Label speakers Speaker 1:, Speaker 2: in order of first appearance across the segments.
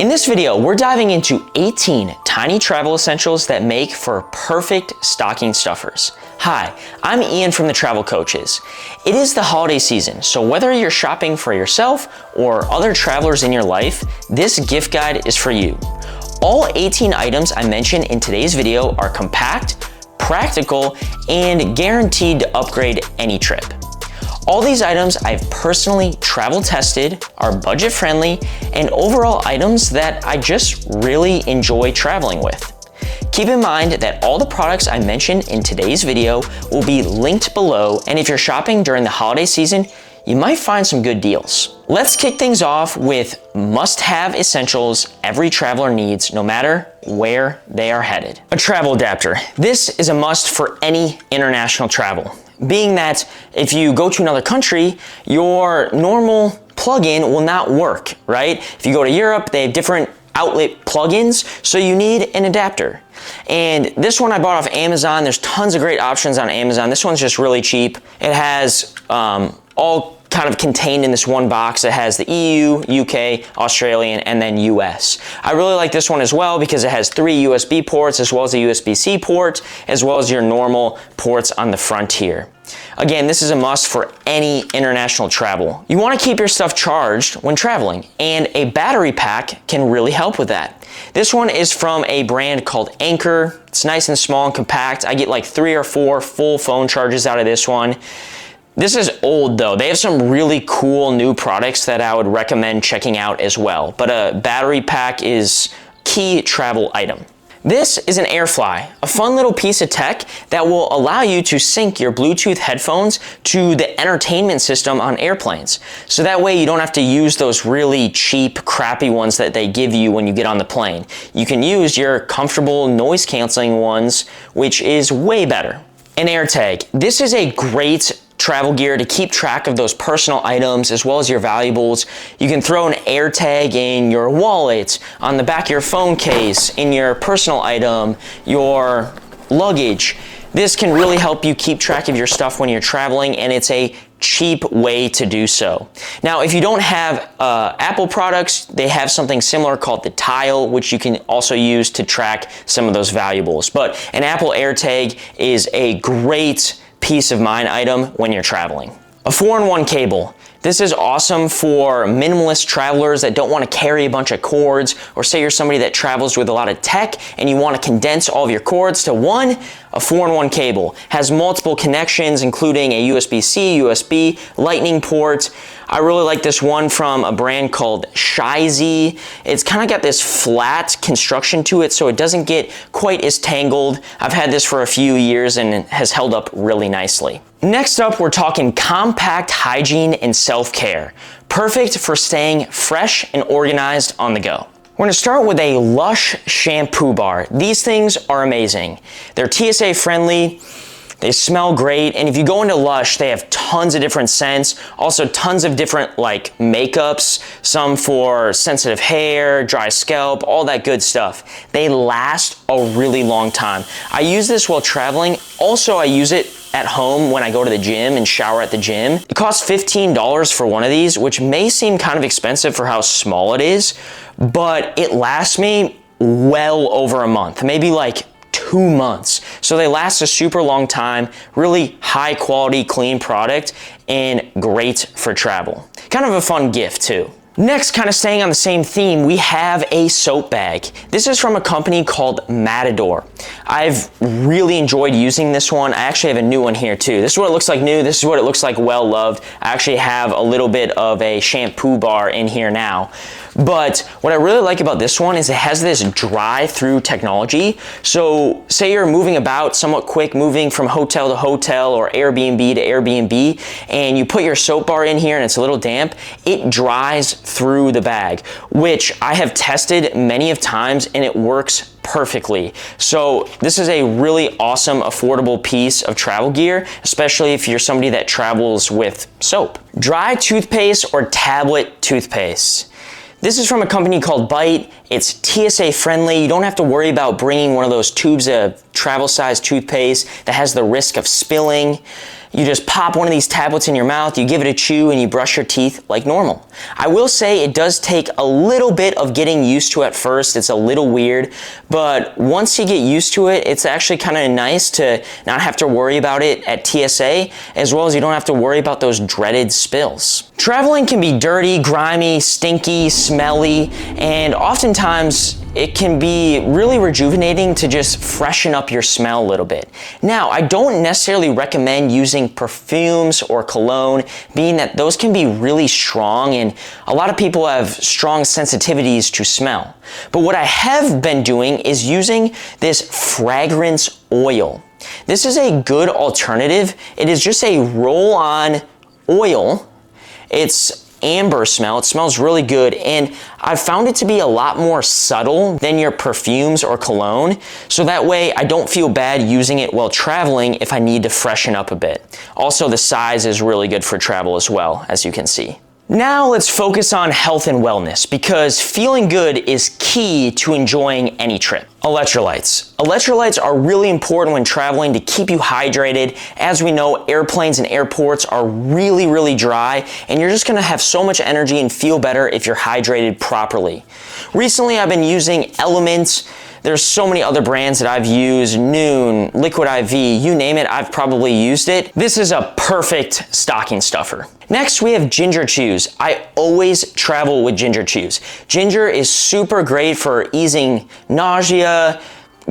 Speaker 1: In this video, we're diving into 18 tiny travel essentials that make for perfect stocking stuffers. Hi, I'm Ian from the Travel Coaches. It is the holiday season, so whether you're shopping for yourself or other travelers in your life, this gift guide is for you. All 18 items I mentioned in today's video are compact, practical, and guaranteed to upgrade any trip. All these items I've personally travel tested, are budget friendly, and overall items that I just really enjoy traveling with. Keep in mind that all the products I mentioned in today's video will be linked below, and if you're shopping during the holiday season, you might find some good deals. Let's kick things off with must-have essentials every traveler needs, no matter where they are headed. A travel adapter. This is a must for any international travel, being that if you go to another country, your normal plug-in will not work, right? If you go to Europe, they have different outlet plugins, so you need an adapter. And this one I bought off Amazon. There's tons of great options on Amazon. This one's just really cheap. It has all kind of contained in this one box. It has the EU, UK, Australian, and then US. I really like this one as well because it has 3 USB ports as well as a USB-C port, as well as your normal ports on the front here. Again, this is a must for any international travel. You want to keep your stuff charged when traveling, and a battery pack can really help with that. This one is from a brand called Anchor. It's nice and small and compact. I get like 3 or 4 full phone charges out of this one. This is old though. They have some really cool new products that I would recommend checking out as well, but a battery pack is key travel item. This is an AirFly, a fun little piece of tech that will allow you to sync your Bluetooth headphones to the entertainment system on airplanes. So that way you don't have to use those really cheap, crappy ones that they give you when you get on the plane. You can use your comfortable noise canceling ones, which is way better. An AirTag. This is a great travel gear to keep track of those personal items as well as your valuables. You can throw an AirTag in your wallet, on the back of your phone case, in your personal item, your luggage. This can really help you keep track of your stuff when you're traveling, and it's a cheap way to do so. Now, if you don't have Apple products, they have something similar called the Tile, which you can also use to track some of those valuables. But an Apple AirTag is a great peace of mind item when you're traveling. A 4-in-1 cable. This is awesome for minimalist travelers that don't want to carry a bunch of cords, or say you're somebody that travels with a lot of tech and you want to condense all of your cords to one. A 4-in-1 cable has multiple connections, including a USB-C, USB, lightning port. I really like this one from a brand called Hygiene. It's kind of got this flat construction to it, so it doesn't get quite as tangled. I've had this for a few years and it has held up really nicely. Next up, we're talking compact hygiene and self-care. Perfect for staying fresh and organized on the go. We're gonna start with a Lush shampoo bar. These things are amazing. They're TSA friendly, they smell great, and if you go into Lush, they have tons of different scents, also tons of different like makeups, some for sensitive hair, dry scalp, all that good stuff. They last a really long time. I use this while traveling. Also, I use it at home when I go to the gym and shower at the gym. It costs $15 for one of these, which may seem kind of expensive for how small it is, but it lasts me well over a month, maybe like 2 months. So they last a super long time, really high quality, clean product, and great for travel. Kind of a fun gift too. Next, kind of staying on the same theme, we have a soap bag. This is from a company called Matador. I've really enjoyed using this one. I actually have a new one here too. This is what it looks like new. This is what it looks like well loved. I actually have a little bit of a shampoo bar in here now. But what I really like about this one is it has this dry-through technology. So say you're moving about somewhat quick, moving from hotel to hotel or Airbnb to Airbnb, and you put your soap bar in here and it's a little damp, it dries through the bag, which I have tested many of times and it works perfectly. So this is a really awesome, affordable piece of travel gear, especially if you're somebody that travels with soap. Dry toothpaste or tablet toothpaste. This is from a company called Bite. It's TSA friendly. You don't have to worry about bringing one of those tubes of travel size toothpaste that has the risk of spilling. You just pop one of these tablets in your mouth, you give it a chew, and you brush your teeth like normal. I will say it does take a little bit of getting used to at first. It's a little weird, but once you get used to it, it's actually kind of nice to not have to worry about it at TSA, as well as you don't have to worry about those dreaded spills. Traveling can be dirty, grimy, stinky, smelly, and oftentimes it can be really rejuvenating to just freshen up your smell a little bit. Now, I don't necessarily recommend using perfumes or cologne, being that those can be really strong and a lot of people have strong sensitivities to smell. But what I have been doing is using this fragrance oil. This is a good alternative. It is just a roll-on oil. It's amber smell. It smells really good, and I've found it to be a lot more subtle than your perfumes or cologne, so that way I don't feel bad using it while traveling if I need to freshen up a bit. Also, the size is really good for travel as well, as you can see. Now let's focus on health and wellness, because feeling good is key to enjoying any trip. Electrolytes. Electrolytes are really important when traveling to keep you hydrated. As we know, airplanes and airports are really dry, and you're just gonna have so much energy and feel better if you're hydrated properly. Recently, I've been using Elements. There's so many other brands that I've used, Noon, Liquid IV, you name it, I've probably used it. This is a perfect stocking stuffer. Next, we have ginger chews. I always travel with ginger chews. Ginger is super great for easing nausea,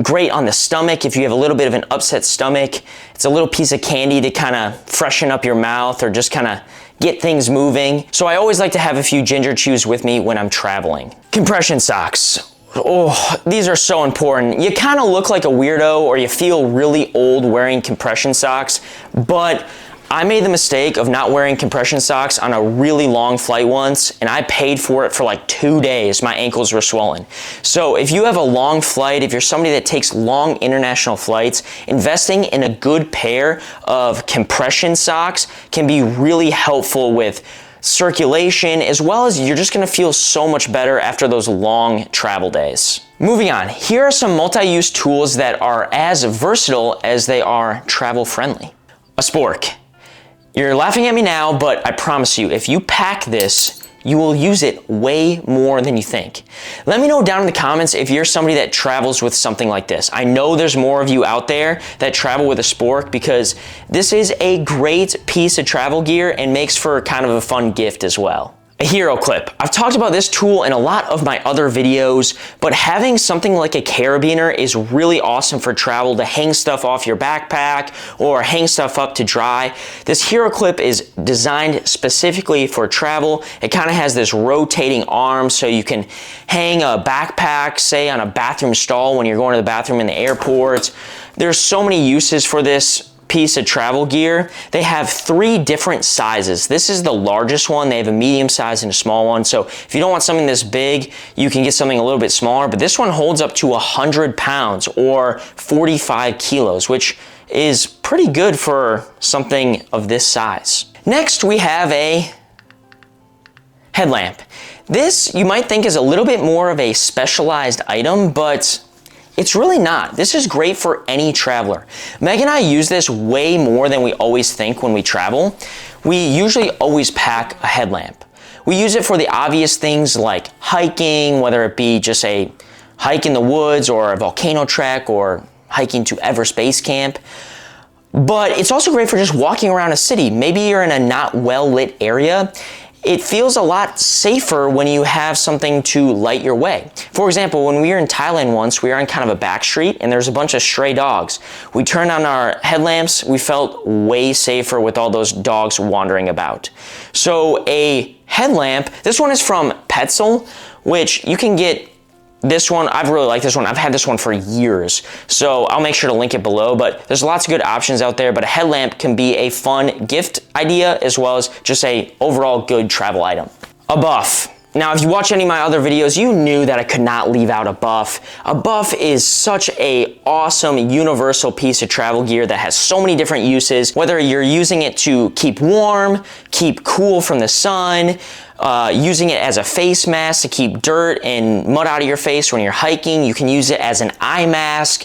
Speaker 1: great on the stomach if you have a little bit of an upset stomach. It's a little piece of candy to kind of freshen up your mouth or just kind of get things moving. So I always like to have a few ginger chews with me when I'm traveling. Compression socks. Oh, these are so important. You kind of look like a weirdo or you feel really old wearing compression socks, but I made the mistake of not wearing compression socks on a really long flight once, and I paid for it for like 2 days. My ankles were swollen. So if you have a long flight, if you're somebody that takes long international flights, investing in a good pair of compression socks can be really helpful with circulation, as well as you're just gonna feel so much better after those long travel days. Moving on, here are some multi-use tools that are as versatile as they are travel friendly. A spork. You're laughing at me now, but I promise you, if you pack this, you will use it way more than you think. Let me know down in the comments if you're somebody that travels with something like this. I know there's more of you out there that travel with a spork, because this is a great piece of travel gear and makes for kind of a fun gift as well. A hero clip. I've talked about this tool in a lot of my other videos, but having something like a carabiner is really awesome for travel to hang stuff off your backpack or hang stuff up to dry. This hero clip is designed specifically for travel. It kind of has this rotating arm so you can hang a backpack, say on a bathroom stall when you're going to the bathroom in the airport. There's so many uses for this piece of travel gear. They have 3 different sizes. This is the largest one. They have a medium size and a small one. So if you don't want something this big, you can get something a little bit smaller, but this one holds up to 100 pounds or 45 kilos, which is pretty good for something of this size. Next, we have a headlamp. This you might think is a little bit more of a specialized item, but it's really not. This is great for any traveler. Meg and I use this way more than we always think when we travel. We usually always pack a headlamp. We use it for the obvious things like hiking, whether it be just a hike in the woods or a volcano trek or hiking to Everest Base Camp. But it's also great for just walking around a city. Maybe you're in a not well-lit area. It feels a lot safer when you have something to light your way. For example, when we were in Thailand once, we were on kind of a back street and there's a bunch of stray dogs. We turned on our headlamps, we felt way safer with all those dogs wandering about. So a headlamp, this one is from Petzl, which you can get this one. I've really liked this one. I've had this one for years, so I'll make sure to link it below, but there's lots of good options out there, but a headlamp can be a fun gift idea as well as just a overall good travel item. A buff. Now, if you watch any of my other videos, you knew that I could not leave out a buff. A buff is such an awesome universal piece of travel gear that has so many different uses, whether you're using it to keep warm, keep cool from the sun, using it as a face mask to keep dirt and mud out of your face when you're hiking. You can use it as an eye mask.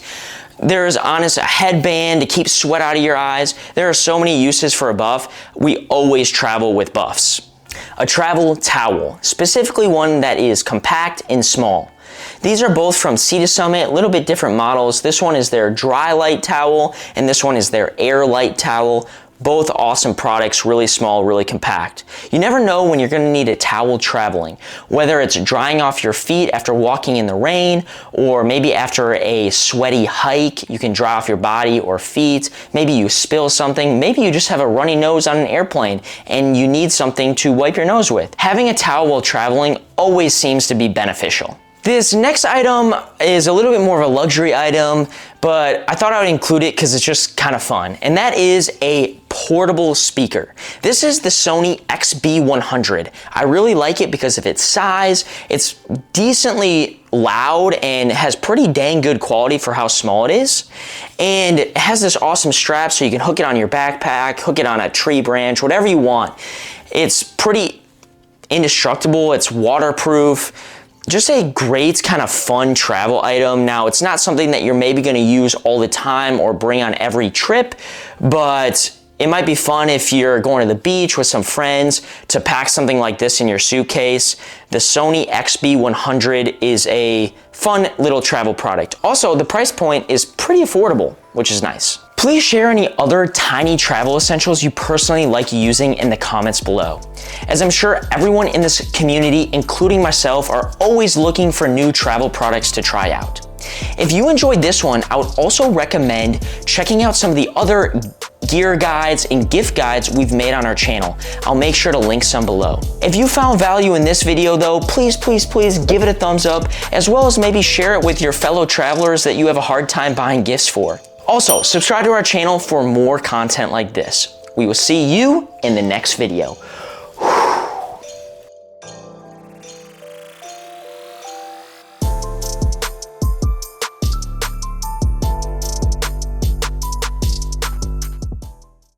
Speaker 1: There's honest a headband to keep sweat out of your eyes. There are so many uses for a buff. We always travel with buffs. A travel towel, specifically one that is compact and small. These are both from Sea to Summit, a little bit different models. This one is their dry light towel, and this one is their air light towel. Both awesome products, really small, really compact. You never know when you're gonna need a towel traveling, whether it's drying off your feet after walking in the rain, or maybe after a sweaty hike, you can dry off your body or feet. Maybe you spill something. Maybe you just have a runny nose on an airplane and you need something to wipe your nose with. Having a towel while traveling always seems to be beneficial. This next item is a little bit more of a luxury item, but I thought I would include it because it's just kind of fun, and that is a portable speaker. This is the Sony XB100. I really like it because of its size. It's decently loud and has pretty dang good quality for how small it is. And it has this awesome strap so you can hook it on your backpack, hook it on a tree branch, whatever you want. It's pretty indestructible, it's waterproof. Just a great kind of fun travel item. Now, it's not something that you're maybe gonna use all the time or bring on every trip, but it might be fun if you're going to the beach with some friends to pack something like this in your suitcase. The Sony XB100 is a fun little travel product. Also, the price point is pretty affordable, which is nice. Please share any other tiny travel essentials you personally like using in the comments below, as I'm sure everyone in this community, including myself, are always looking for new travel products to try out. If you enjoyed this one, I would also recommend checking out some of the other gear guides and gift guides we've made on our channel. I'll make sure to link some below. If you found value in this video though, please give it a thumbs up, as well as maybe share it with your fellow travelers that you have a hard time buying gifts for. Also, subscribe to our channel for more content like this. We will see you in the next video.